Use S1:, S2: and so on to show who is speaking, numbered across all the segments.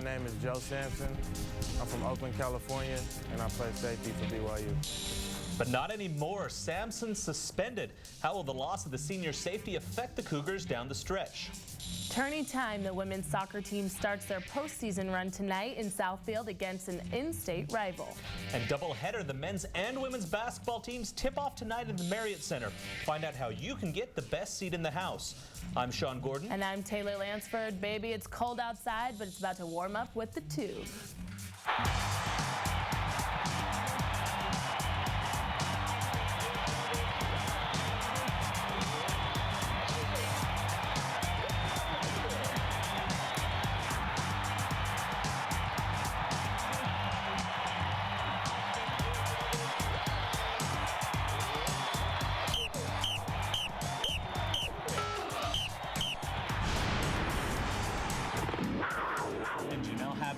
S1: name is Joe Sampson. I'm from Oakland, California, and I play safety for BYU.
S2: But not anymore. Sampson suspended. How will the loss of the senior safety affect the Cougars down the stretch?
S3: Turning time, the women's soccer team starts their postseason run tonight in Southfield against an in-state rival.
S2: And doubleheader, the men's and women's basketball teams tip off tonight in the Marriott Center. Find out how you can get the best seat in the house. I'm Sean Gordon.
S3: And I'm Taylor Lansford. Baby, it's cold outside, but it's about to warm up with the tube.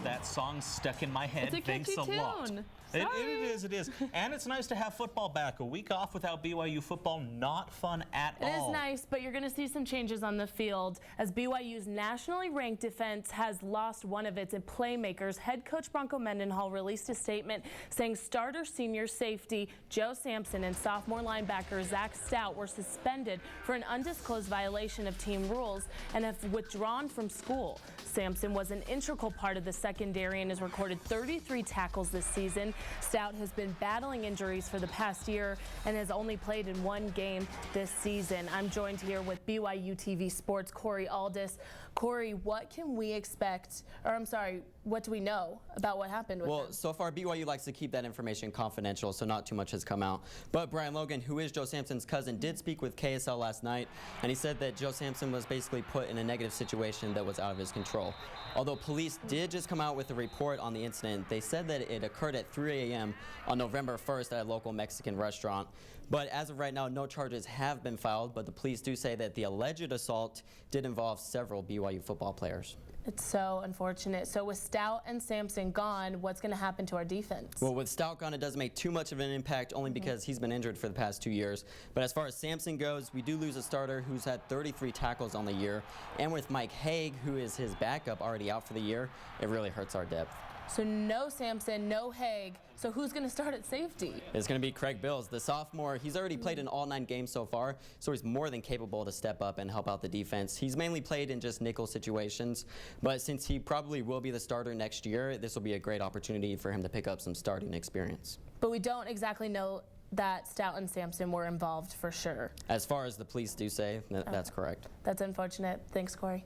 S2: That song stuck in my head.
S3: It's a catchy
S2: Thanks a lot.
S3: tune.
S2: It is. And it's nice to have football back. A week off without BYU football, not fun at all.
S3: It is nice, but you're going to see some changes on the field as BYU's nationally ranked defense has lost one of its playmakers. Head coach Bronco Mendenhall released a statement saying starter senior safety Joe Sampson and sophomore linebacker Zach Stout were suspended for an undisclosed violation of team rules and have withdrawn from school. Sampson was an integral part of the secondary and has recorded 33 tackles this season. Stout has been battling injuries for the past year and has only played in one game this season. I'm joined here with BYU TV Sports' Corey Aldis. Corey, what can we expect, or I'm sorry, what do we know about what happened with him?
S4: So far BYU likes to keep that information confidential, so not too much has come out. But Brian Logan, who is Joe Sampson's cousin, did speak with KSL last night, and he said that Joe Sampson was basically put in a negative situation that was out of his control. Although police did just come out with a report on the incident, they said that it occurred at 3 a.m. on November 1st at a local Mexican restaurant. But as of right now, no charges have been filed, but the police do say that the alleged assault did involve several BYU football players.
S3: It's so unfortunate. So with Stout and Sampson gone, what's going to happen to our defense?
S4: Well, with Stout gone, it doesn't make too much of an impact, only because he's been injured for the past 2 years. But as far as Sampson goes, we do lose a starter who's had 33 tackles on the year. And with Mike Haig, who is his backup, already out for the year, it really hurts our depth.
S3: So no Sampson, no Haig. So who's going to start at safety?
S4: It's going to be Craig Bills, the sophomore. He's already played in all 9 games so far, so he's more than capable to step up and help out the defense. He's mainly played in just nickel situations, but since he probably will be the starter next year, this will be a great opportunity for him to pick up some starting experience.
S3: But we don't exactly know that Stout and Sampson were involved for sure.
S4: As far as the police do say, that's correct.
S3: That's unfortunate. Thanks, Corey.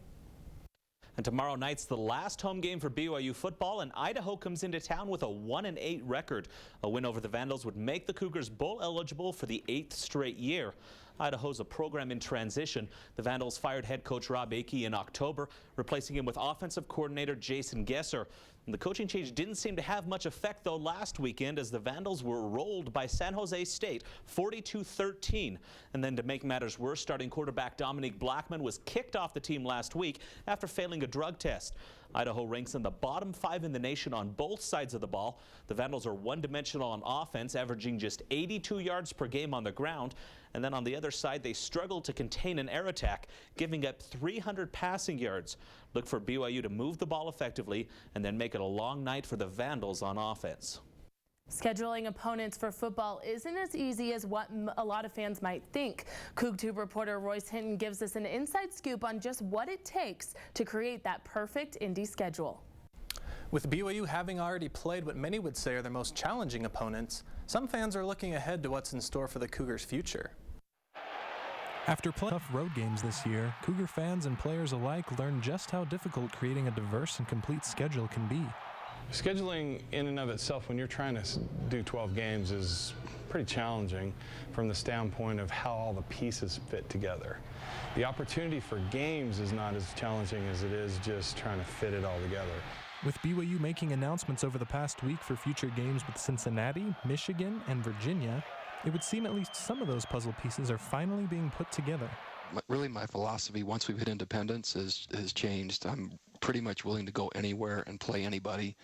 S2: And tomorrow night's the last home game for BYU football, and Idaho comes into town with a 1-8 record. A win over the Vandals would make the Cougars bowl eligible for the 8th straight year. Idaho's a program in transition. The Vandals fired head coach Rob Akey in October, replacing him with offensive coordinator Jason Gesser. And the coaching change didn't seem to have much effect, though, last weekend as the Vandals were rolled by San Jose State 42-13. And then to make matters worse, starting quarterback Dominique Blackman was kicked off the team last week after failing a drug test. Idaho ranks in the bottom 5 in the nation on both sides of the ball. The Vandals are one-dimensional on offense, averaging just 82 yards per game on the ground. And then on the other side, they struggle to contain an air attack, giving up 300 passing yards. Look for BYU to move the ball effectively and then make it a long night for the Vandals on offense.
S3: Scheduling opponents for football isn't as easy as what a lot of fans might think. CoogTube reporter Royce Hinton gives us an inside scoop on just what it takes to create that perfect Indy schedule.
S5: With BYU having already played what many would say are their most challenging opponents, some fans are looking ahead to what's in store for the Cougars' future. After playing tough road games this year, Cougar fans and players alike learned just how difficult creating a diverse and complete schedule can be.
S6: Scheduling in and of itself, when you're trying to do 12 games, is pretty challenging from the standpoint of how all the pieces fit together. The opportunity for games is not as challenging as it is just trying to fit it all together.
S5: With BYU making announcements over the past week for future games with Cincinnati, Michigan, and Virginia, it would seem at least some of those puzzle pieces are finally being put together.
S7: Really, my philosophy once we've hit independence has changed. I'm pretty much willing to go anywhere and play anybody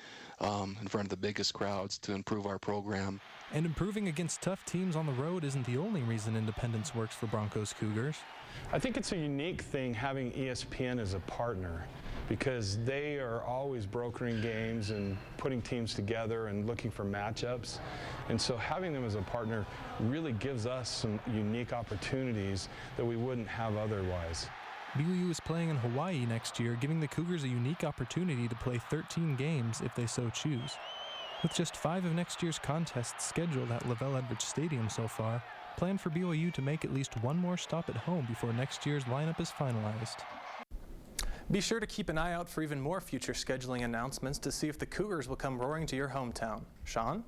S7: in front of the biggest crowds to improve our program.
S5: And improving against tough teams on the road isn't the only reason independence works for Broncos Cougars.
S6: I think it's a unique thing having ESPN as a partner, because they are always brokering games and putting teams together and looking for matchups. And so having them as a partner really gives us some unique opportunities that we wouldn't have otherwise.
S5: BYU is playing in Hawaii next year, giving the Cougars a unique opportunity to play 13 games if they so choose. With just 5 of next year's contests scheduled at Lavelle Edwards Stadium so far, plan for BYU to make at least one more stop at home before next year's lineup is finalized. Be sure to keep an eye out for even more future scheduling announcements to see if the Cougars will come roaring to your hometown. Sean?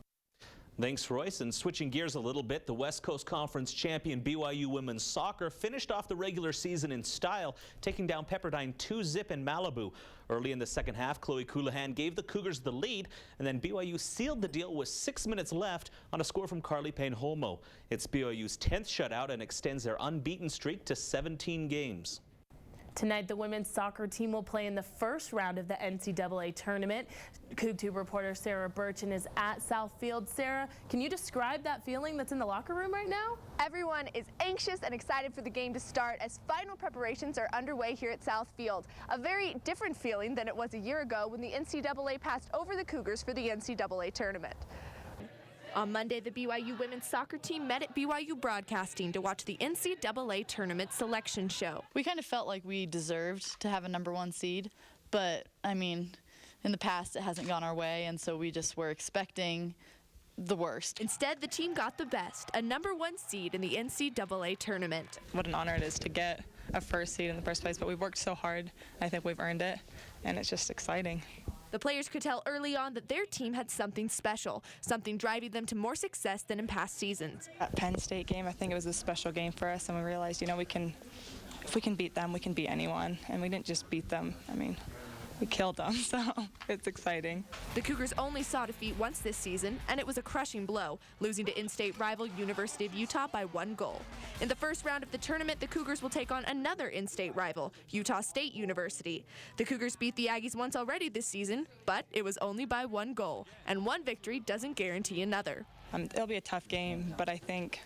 S2: Thanks, Royce. And switching gears a little bit, the West Coast Conference champion BYU women's soccer finished off the regular season in style, taking down Pepperdine 2-0 in Malibu. Early in the second half, Chloe Coulihan gave the Cougars the lead, and then BYU sealed the deal with 6 minutes left on a score from Carly Payne-Holmo. It's BYU's 10th shutout and extends their unbeaten streak to 17 games.
S3: Tonight, the women's soccer team will play in the first round of the NCAA tournament. CoogTube reporter Sarah Burchin is at Southfield. Sarah, can you describe that feeling that's in the locker room right now?
S8: Everyone is anxious and excited for the game to start as final preparations are underway here at Southfield. A very different feeling than it was a year ago when the NCAA passed over the Cougars for the NCAA tournament. On Monday, the BYU women's soccer team met at BYU Broadcasting to watch the NCAA tournament selection show.
S9: We kind of felt like we deserved to have a #1 seed, but I mean, in the past it hasn't gone our way, and so we just were expecting the worst.
S8: Instead, the team got the best, a #1 seed in the NCAA tournament.
S10: What an honor it is to get a first seed in the first place, but we've worked so hard. I think we've earned it, and it's just exciting.
S8: The players could tell early on that their team had something special, something driving them to more success than in past seasons.
S10: That Penn State game, I think it was a special game for us, and we realized, if we can beat them, we can beat anyone. And we didn't just beat them, we killed them, so it's exciting.
S8: The Cougars only saw defeat once this season, and it was a crushing blow, losing to in-state rival University of Utah by 1 goal. In the first round of the tournament, the Cougars will take on another in-state rival, Utah State University. The Cougars beat the Aggies once already this season, but it was only by 1 goal, and one victory doesn't guarantee another.
S10: It'll be a tough game, but I think,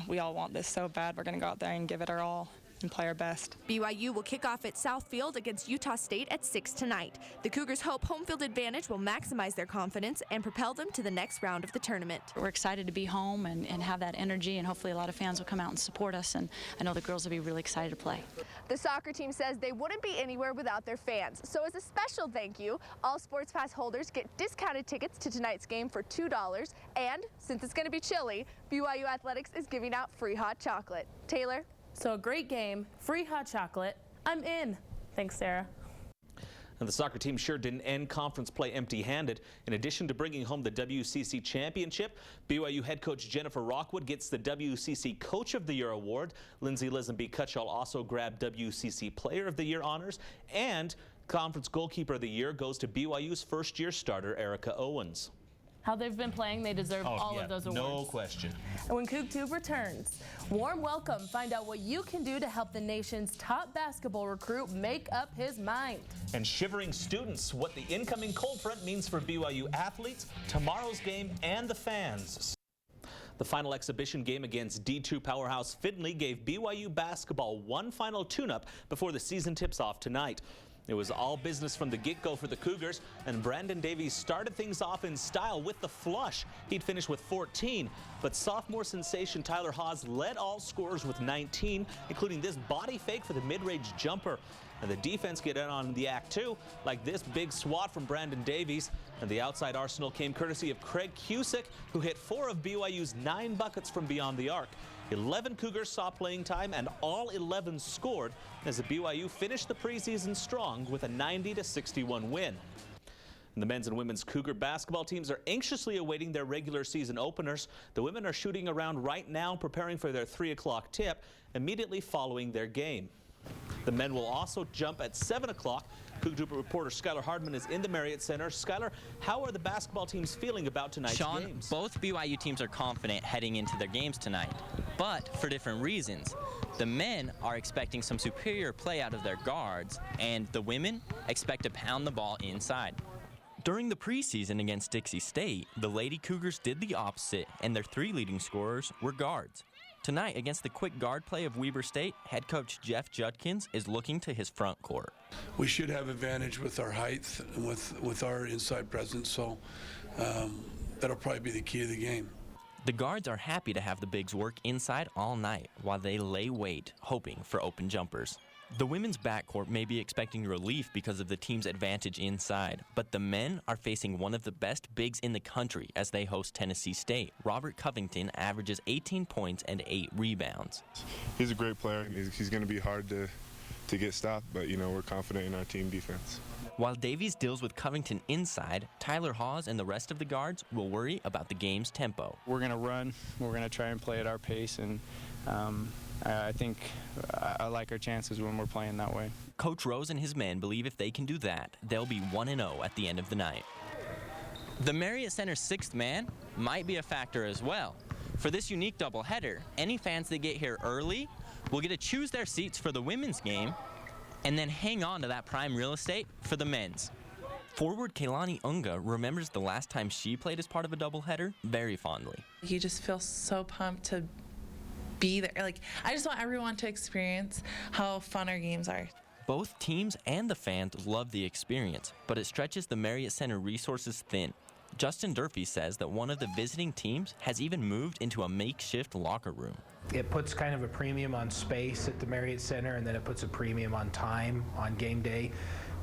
S10: we all want this so bad. We're going to go out there and give it our all and play our best.
S8: BYU will kick off at Southfield against Utah State at 6 tonight. The Cougars hope home field advantage will maximize their confidence and propel them to the next round of the tournament.
S11: We're excited to be home and have that energy, and hopefully a lot of fans will come out and support us, and I know the girls will be really excited to play.
S8: The soccer team says they wouldn't be anywhere without their fans. So as a special thank you, all Sports Pass holders get discounted tickets to tonight's game for $2. And since it's going to be chilly, BYU Athletics is giving out free hot chocolate. Taylor?
S3: So a great game, free hot chocolate. I'm in. Thanks, Sarah.
S2: And the soccer team sure didn't end conference play empty-handed. In addition to bringing home the WCC championship, BYU head coach Jennifer Rockwood gets the WCC Coach of the Year award. Lindsay Lisenby-Cutshall also grabbed WCC Player of the Year honors. And Conference Goalkeeper of the Year goes to BYU's first-year starter, Erica Owens.
S3: How they've been playing, they deserve all of those awards.
S2: No question.
S3: And when CoogTube returns, warm welcome. Find out what you can do to help the nation's top basketball recruit make up his mind.
S2: And shivering students, what the incoming cold front means for BYU athletes, tomorrow's game, and the fans. The final exhibition game against D2 powerhouse Findlay gave BYU basketball one final tune-up before the season tips off tonight. It was all business from the get-go for the Cougars, and Brandon Davies started things off in style with the flush. He'd finish with 14, but sophomore sensation Tyler Haas led all scorers with 19, including this body fake for the mid-range jumper. And the defense get in on the act too, like this big swat from Brandon Davies. And the outside arsenal came courtesy of Craig Cusick, who hit 4 of BYU's 9 buckets from beyond the arc. 11 Cougars saw playing time, and all 11 scored as the BYU finished the preseason strong with a 90-61 win. And the men's and women's Cougar basketball teams are anxiously awaiting their regular season openers. The women are shooting around right now, preparing for their 3 o'clock tip immediately following their game. The men will also jump at 7 o'clock. CoogTube reporter Skylar Hardman is in the Marriott Center. Skylar, how are the basketball teams feeling about tonight's games?
S12: Both BYU teams are confident heading into their games tonight, but for different reasons. The men are expecting some superior play out of their guards, and the women expect to pound the ball inside. During the preseason against Dixie State, the Lady Cougars did the opposite, and their 3 leading scorers were guards. Tonight, against the quick guard play of Weber State, head coach Jeff Judkins is looking to his front court.
S13: We should have advantage with our height and with our inside presence, so that'll probably be the key to the game.
S12: The guards are happy to have the bigs work inside all night while they lay wait, hoping for open jumpers. The women's backcourt may be expecting relief because of the team's advantage inside, but the men are facing one of the best bigs in the country as they host Tennessee State. Robert Covington averages 18 points and 8 rebounds.
S14: He's a great player. He's going to be hard to get stopped, but, you know, we're confident in our team defense.
S12: While Davies deals with Covington inside, Tyler Hawes and the rest of the guards will worry about the game's tempo.
S15: We're going to run. We're going to try and play at our pace, and I think I like our chances when we're playing that way.
S12: Coach Rose and his men believe if they can do that, they'll be 1-0 at the end of the night. The Marriott Center's sixth man might be a factor as well. For this unique doubleheader, any fans that get here early will get to choose their seats for the women's game and then hang on to that prime real estate for the men's. Forward Kaylani Unga remembers the last time she played as part of a doubleheader very fondly.
S16: You just feel so pumped to be there. Like, I just want everyone to experience how fun our games are.
S12: Both teams and the fans love the experience, but it stretches the Marriott Center resources thin. Justin Durfee says that one of the visiting teams has even moved into a makeshift locker room.
S17: It puts kind of a premium on space at the Marriott Center, and then it puts a premium on time on game day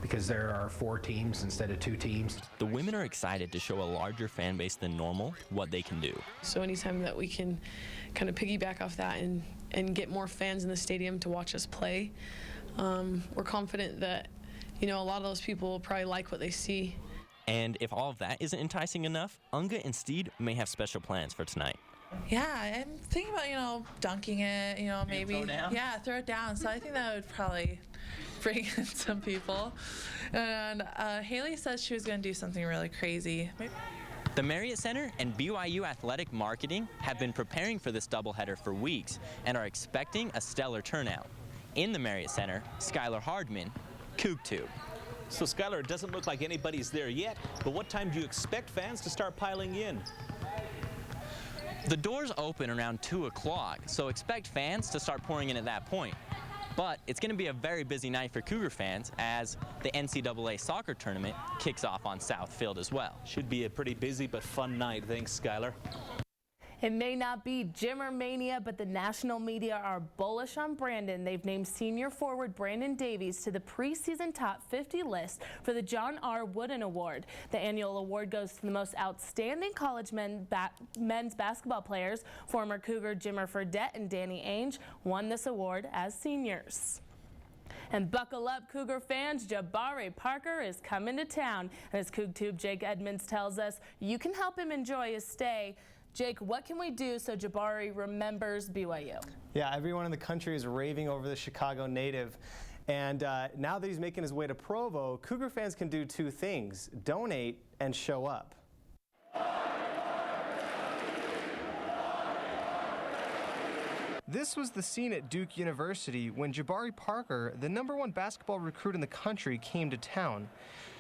S17: because there are 4 teams instead of 2 teams.
S12: The women are excited to show a larger fan base than normal what they can do.
S18: So anytime that we can kind of piggyback off that and get more fans in the stadium to watch us play, we're confident that, you know, a lot of those people will probably like what they see.
S12: And if all of that isn't enticing enough, Unga and Steed may have special plans for tonight.
S16: Yeah, I'm thinking about, you know, dunking it, you know, maybe.
S12: Throw it down?
S16: Yeah, throw it down. So I think that would probably bring in some people. And Haley says she was going to do something really crazy.
S12: The Marriott Center and BYU Athletic Marketing have been preparing for this doubleheader for weeks and are expecting a stellar turnout. In the Marriott Center, Skylar Hardman, CoogTube.
S2: So, Skylar, it doesn't look like anybody's there yet, but what time do you expect fans to start piling in?
S12: The doors open around 2 o'clock, so expect fans to start pouring in at that point. But it's going to be a very busy night for Cougar fans as the NCAA soccer tournament kicks off on South Field as well.
S2: Should be a pretty busy but fun night. Thanks, Skylar.
S3: It may not be Jimmer mania, but the national media are bullish on Brandon. They've named senior forward Brandon Davies to the preseason top 50 list for the John R. Wooden Award. The annual award goes to the most outstanding college men's basketball players. Former Cougar Jimmer Fredette and Danny Ainge won this award as seniors. And buckle up, Cougar fans, Jabari Parker is coming to town. And as CoogTube Jake Edmonds tells us, you can help him enjoy his stay. Jake, what can we do so Jabari remembers BYU?
S19: Yeah, everyone in the country is raving over the Chicago native. And now that he's making his way to Provo, Cougar fans can do 2 things: donate and show up. This was the scene at Duke University when Jabari Parker, the #1 basketball recruit in the country, came to town.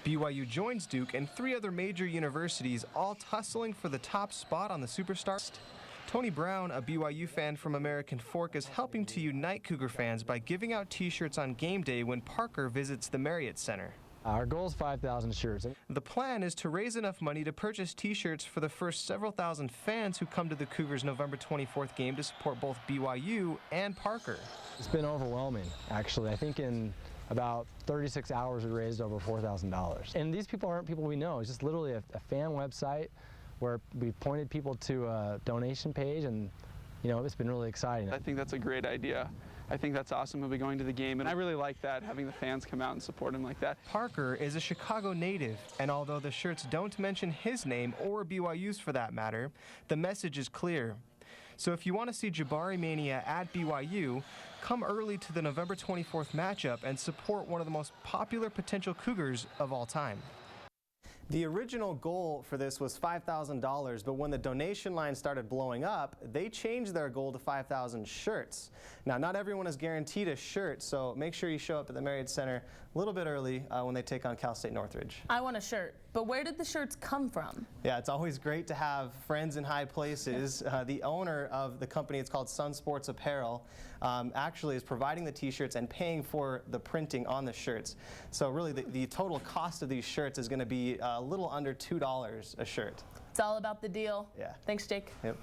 S19: BYU joins Duke and 3 other major universities, all tussling for the top spot on the superstar. Tony Brown, a BYU fan from American Fork, is helping to unite Cougar fans by giving out T-shirts on game day when Parker visits the Marriott Center.
S20: Our goal is 5,000 shirts.
S19: The plan is to raise enough money to purchase T-shirts for the first several thousand fans who come to the Cougars' November 24th game to support both BYU and Parker.
S20: It's been overwhelming, actually. I think in about 36 hours we raised over $4,000. And these people aren't people we know. It's just literally a fan website where we pointed people to a donation page, and you know, it's been really exciting.
S21: I think that's a great idea. I think that's awesome. He'll be going to the game, and I really like that, having the fans come out and support him like that.
S19: Parker is a Chicago native, and although the shirts don't mention his name or BYU's for that matter, the message is clear. So if you want to see Jabari Mania at BYU, come early to the November 24th matchup and support one of the most popular potential Cougars of all time. The original goal for this was $5,000, but when the donation line started blowing up, they changed their goal to 5,000 shirts. Now, not everyone is guaranteed a shirt, so make sure you show up at the Marriott Center a little bit early when they take on Cal State Northridge.
S3: I want a shirt, but where did the shirts come from?
S19: Yeah, it's always great to have friends in high places. The owner of the company, it's called Sun Sports Apparel, actually is providing the t-shirts and paying for the printing on the shirts. So really the total cost of these shirts is going to be a little under $2 a shirt.
S3: It's all about the deal.
S19: Yeah.
S3: Thanks, Jake.
S19: Yep.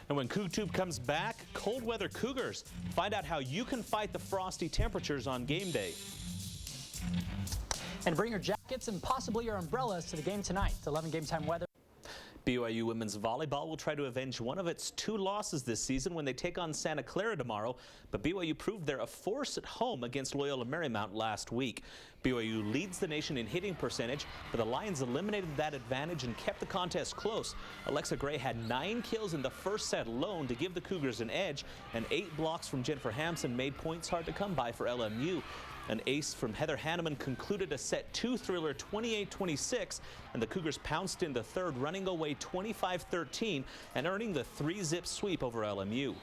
S2: And when CoogTube comes back, cold weather Cougars. Find out how you can fight the frosty temperatures on game day.
S1: And bring your jackets and possibly your umbrellas to the game tonight. 11 game time weather.
S2: BYU women's volleyball will try to avenge one of its 2 losses this season when they take on Santa Clara tomorrow, but BYU proved they're a force at home against Loyola Marymount last week. BYU leads the nation in hitting percentage, but the Lions eliminated that advantage and kept the contest close. Alexa Gray had 9 kills in the first set alone to give the Cougars an edge, and 8 blocks from Jennifer Hampson made points hard to come by for LMU. An ace from Heather Hanneman concluded a set 2 thriller 28-26, and the Cougars pounced in the third, running away 25-13 and earning the 3-zip sweep over LMU.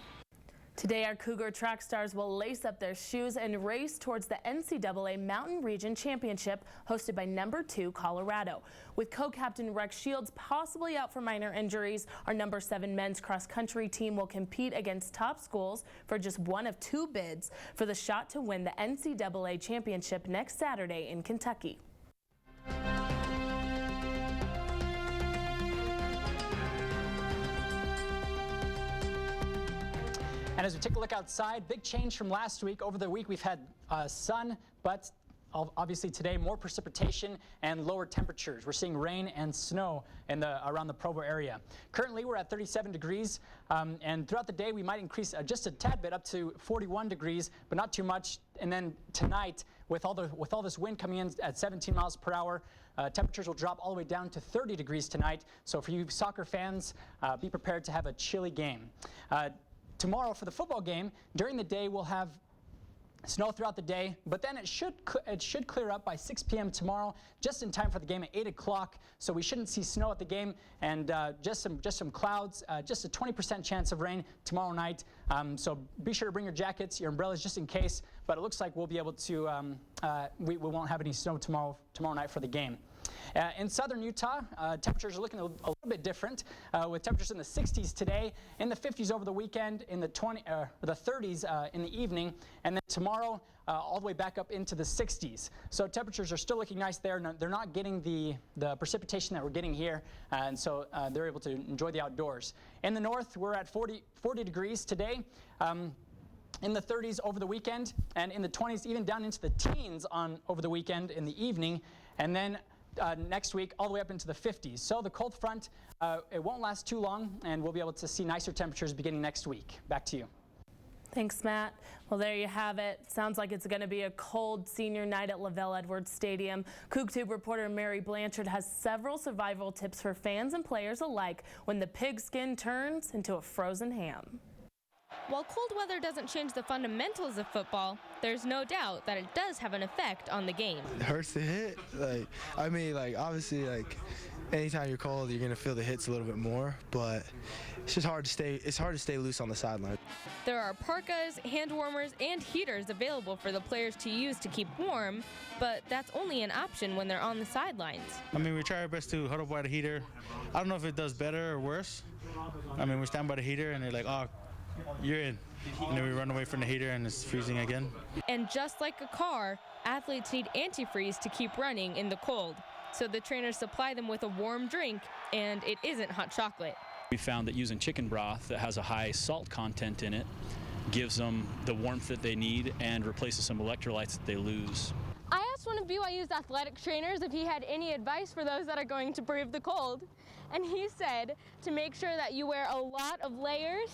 S3: Today, our Cougar track stars will lace up their shoes and race towards the NCAA Mountain Region Championship hosted by number 2 Colorado. With co-captain Rex Shields possibly out for minor injuries, our number 7 men's cross-country team will compete against top schools for just one of 2 bids for the shot to win the NCAA Championship next Saturday in Kentucky.
S1: And as we take a look outside, big change from last week. Over the week, we've had sun, but obviously today more precipitation and lower temperatures. We're seeing rain and snow in around the Provo area. Currently, we're at 37 degrees, and throughout the day, we might increase just a tad bit up to 41 degrees, but not too much. And then tonight, with all this wind coming in at 17 miles per hour, temperatures will drop all the way down to 30 degrees tonight. So for you soccer fans, be prepared to have a chilly game. Tomorrow for the football game, during the day we'll have snow throughout the day, but then it should clear up by 6 p.m. tomorrow, just in time for the game at 8 o'clock. So we shouldn't see snow at the game, and just some clouds, just a 20% chance of rain tomorrow night. So be sure to bring your jackets, your umbrellas, just in case. But it looks like we'll be able to. We won't have any snow tomorrow night for the game. In southern Utah, temperatures are looking a little bit different, with temperatures in the 60s today, in the 50s over the weekend, in the 30s in the evening, and then tomorrow all the way back up into the 60s. So temperatures are still looking nice there. They're not getting the precipitation that we're getting here, and so they're able to enjoy the outdoors. In the north, we're at 40 degrees today. In the 30s over the weekend, and in the 20s, even down into the teens over the weekend in the evening, and then next week all the way up into the 50s. So the cold front, it won't last too long, and we'll be able to see nicer temperatures beginning next week. Back to you.
S3: Thanks, Matt. Well, there you have it. Sounds like it's going to be a cold senior night at LaVell Edwards Stadium. CoogTube reporter Mary Blanchard has several survival tips for fans and players alike when the pigskin turns into a frozen ham.
S22: While cold weather doesn't change the fundamentals of football, there's no doubt that it does have an effect on the game.
S23: It hurts to hit. Obviously, anytime you're cold, you're gonna feel the hits a little bit more, but it's just hard to stay. It's hard to stay loose on the sideline.
S22: There are parkas, hand warmers, and heaters available for the players to use to keep warm, but that's only an option when they're on the sidelines.
S24: We try our best to huddle by the heater. I don't know if it does better or worse. We stand by the heater and they're like, oh, you're in. And then we run away from the heater and it's freezing again.
S22: And just like a car, athletes need antifreeze to keep running in the cold. So the trainers supply them with a warm drink, and it isn't hot chocolate.
S25: We found that using chicken broth that has a high salt content in it gives them the warmth that they need and replaces some electrolytes that they lose.
S22: I asked one of BYU's athletic trainers if he had any advice for those that are going to brave the cold, and he said to make sure that you wear a lot of layers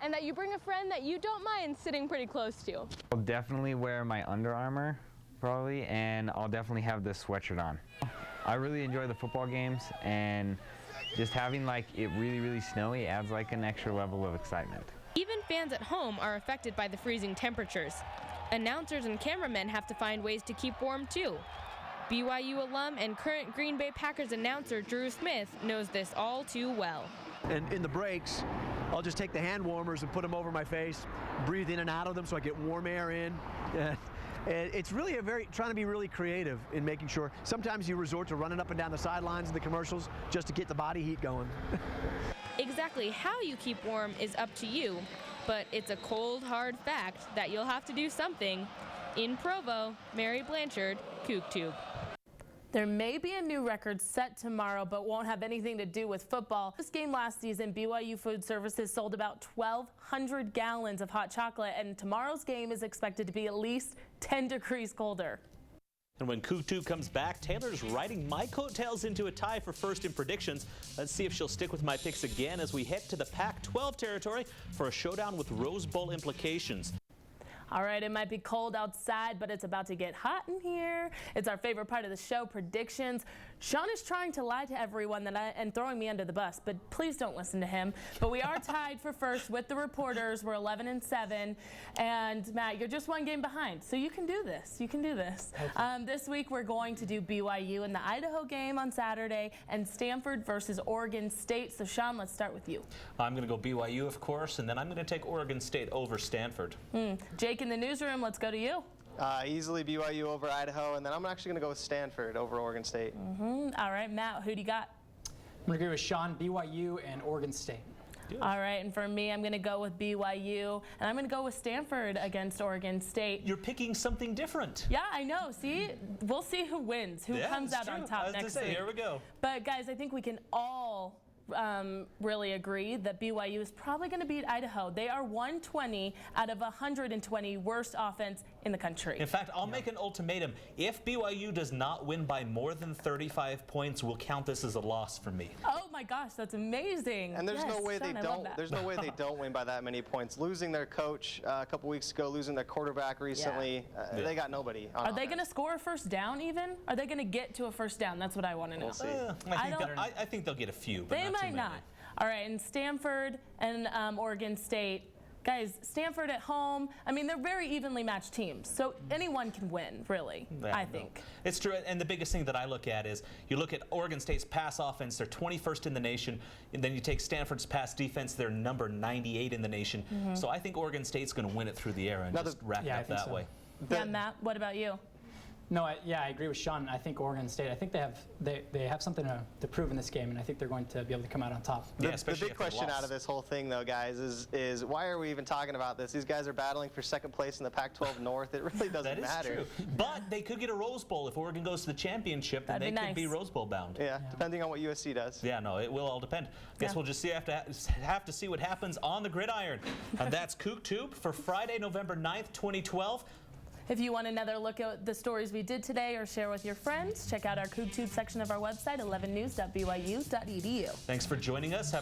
S22: and that you bring a friend that you don't mind sitting pretty close to.
S26: I'll definitely wear my Under Armour, probably, and I'll definitely have this sweatshirt on. I really enjoy the football games, and just having it really, really snowy adds an extra level of excitement.
S22: Even fans at home are affected by the freezing temperatures. Announcers and cameramen have to find ways to keep warm too. BYU alum and current Green Bay Packers announcer Drew Smith knows this all too well.
S4: And in the breaks, I'll just take the hand warmers and put them over my face, breathe in and out of them so I get warm air in. And it's really trying to be really creative in making sure. Sometimes you resort to running up and down the sidelines in the commercials just to get the body heat going.
S22: Exactly how you keep warm is up to you, but it's a cold, hard fact that you'll have to do something. In Provo, Mary Blanchard, CoogTube.
S3: There may be a new record set tomorrow, but won't have anything to do with football. This game last season, BYU Food Services sold about 1,200 gallons of hot chocolate, and tomorrow's game is expected to be at least 10 degrees colder.
S2: And when CoogTube comes back, Taylor's riding my coattails into a tie for first in predictions. Let's see if she'll stick with my picks again as we head to the Pac-12 territory for a showdown with Rose Bowl implications.
S3: All right, it might be cold outside, but it's about to get hot in here. It's our favorite part of the show, predictions. Sean is trying to lie to everyone and throwing me under the bus, but please don't listen to him. But we are tied for first with the reporters. We're 11-7, and Matt, you're just one game behind, so you can do this. You can do this. This week we're going to do BYU in the Idaho game on Saturday and Stanford versus Oregon State. So Sean, let's start with you.
S2: I'm going to go BYU, of course, and then I'm going to take Oregon State over Stanford.
S3: Jake in the newsroom, let's go to you.
S5: Easily BYU over Idaho, and then I'm actually going to go with Stanford over Oregon State.
S3: All right, Matt, who do you got?
S1: I'm going to agree with Sean, BYU and Oregon State.
S3: All right, and for me, I'm going to go with BYU, and I'm going to go with Stanford against Oregon State.
S2: You're picking something different.
S3: Yeah, I know. See, we'll see who wins, who comes out on top next week.
S2: Here we go.
S3: But guys, I think we can all really agree that BYU is probably going to beat Idaho. They are 120 out of 120 worst offense in the country.
S2: In fact, I'll make an ultimatum. If BYU does not win by more than 35 points, we'll count this as a loss for me.
S3: Oh my gosh, that's amazing.
S5: And there's no way
S3: Sean,
S5: they don't. There's no way they don't win by that many points. Losing their coach a couple weeks ago, losing their quarterback recently, they got nobody.
S3: Are they going to score a first down even? Are they going to get to a first down? That's what I want to know.
S5: We'll see.
S2: I think they'll get a few, but
S3: they
S2: not
S3: might
S2: too many.
S3: not. All right, and Stanford and Oregon State. Guys, Stanford at home, I mean, they're very evenly matched teams, so anyone can win, really, I think.
S2: It's true, and the biggest thing that I look at is you look at Oregon State's pass offense, they're 21st in the nation, and then you take Stanford's pass defense, they're number 98 in the nation. So I think Oregon State's going to win it through the air and just rack it up that way.
S3: Yeah, Matt, what about you?
S1: No, I agree with Sean. I think Oregon State, I think they have something to prove in this game, and I think they're going to be able to come out on top.
S5: The big question out of this whole thing, though, guys, is why are we even talking about this? These guys are battling for second place in the Pac-12 North. It really doesn't matter.
S2: That is true. But they could get a Rose Bowl. If Oregon goes to the championship, then they could be Rose Bowl bound.
S5: Yeah, depending on what USC does.
S2: Yeah, no, it will all depend. Guess we'll just have to see what happens on the gridiron. And that's CoogTube for Friday, November 9th, 2012.
S3: If you want another look at the stories we did today or share with your friends, check out our CoogTube section of our website, 11news.byu.edu.
S2: Thanks for joining us. Have